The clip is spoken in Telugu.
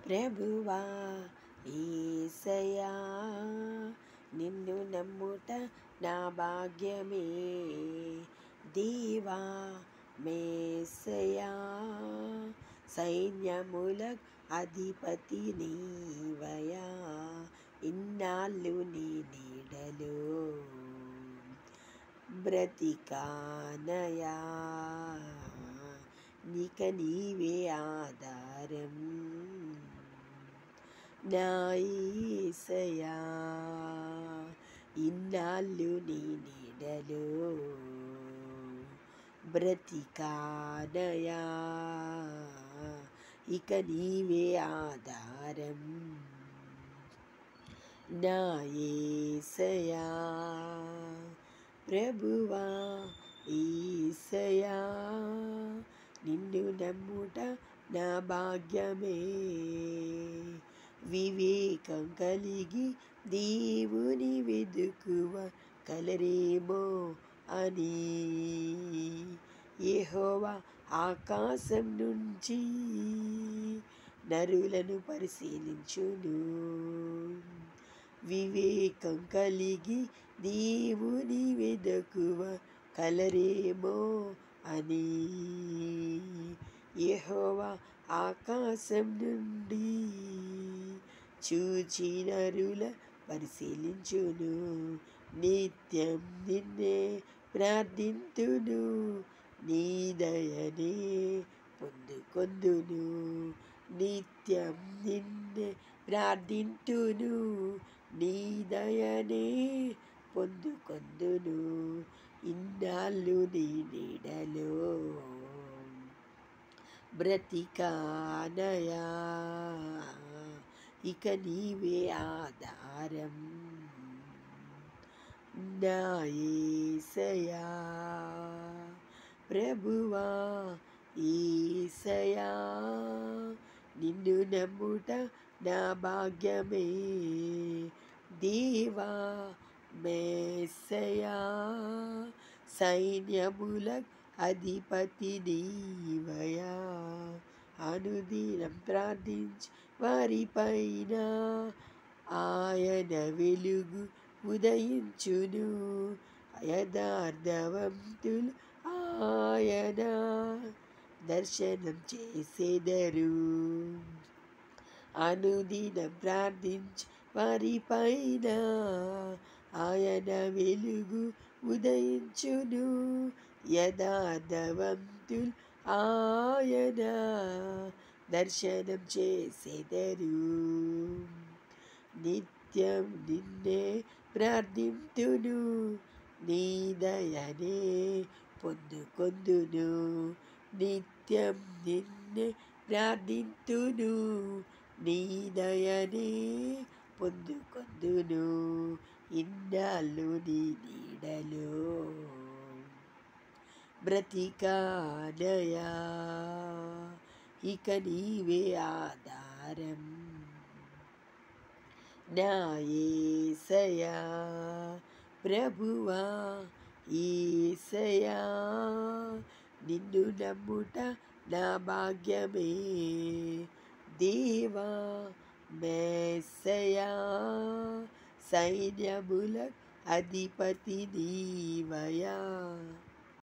ప్రభువా యేసయ్యా, నిన్ను నమ్ముట నా భాగ్యమే. దేవా మేసయ్యా, సైన్యములకు అధిపతి నీవయా. ఇన్నాళ్ళు నీ నీడలో బ్రతికానయా, నిక నీవే ఆధారం నా యేసయ్యా. ఇన్నాళ్ళు నీ నీడలో బ్రతికానయా, ఇక నీవే ఆధారం నా యేసయ్యా. ప్రభువా యేసయ్యా, నిన్ను నమ్ముట నా భాగ్యమే. వివేకం కలిగి దేవుని వెదుకువ కలరేమో అని యెహోవా ఆకాశం నుంచి నరులను పరిశీలించును. వివేకం కలిగి దేవుని వెదకువ కలరేమో అని యెహోవా ఆకాశం నుండి చూచి నరుల పరిశీలించును. నిత్యం నిన్నే ప్రార్థింతును, నీ దయనే పొందుకొందును. నిత్యం నిన్నే ప్రార్థింతును, నీ దయనే పొందుకొందును. ఇన్నాళ్ళు నీ నీడలో బ్రతికానయా, ఇక నీవే ఆధారం నా యేసయ్యా. ప్రభువా యేసయ్యా, నిన్ను నమ్ముట నా భాగ్యమే. దేవా మేసయ్యా, సైన్యములకు అధిపతి నీవయా. అనుదినం ప్రార్థించి వారిపైన ఆయన వెలుగు ఉదయించును. యథార్థవంతులు ఆయన దర్శనం చేసెదరు. అనుదినం ప్రార్థించి వారిపైన ఆయన వెలుగు ఉదయించును. యథార్థవంతులు ఆయన దర్శనం చేసెదరు. నిత్యం నిన్నే ప్రార్థింతును, నీ దయనే పొందుకొందును. నిత్యం నిన్నే ప్రార్థింతును, నీ దయనే పొందుకొందును. ఇన్నాళ్ళు నీ నీడలో బ్రతికానయా, ఇక నీవే ఆధారం నా యేసయ్యా. ప్రభువా యేసయ్యా, నిన్ను నమ్ముట నా భాగ్యమే. దేవా మేసయ్యా, సైన్యములకు అధిపతి నీవయా.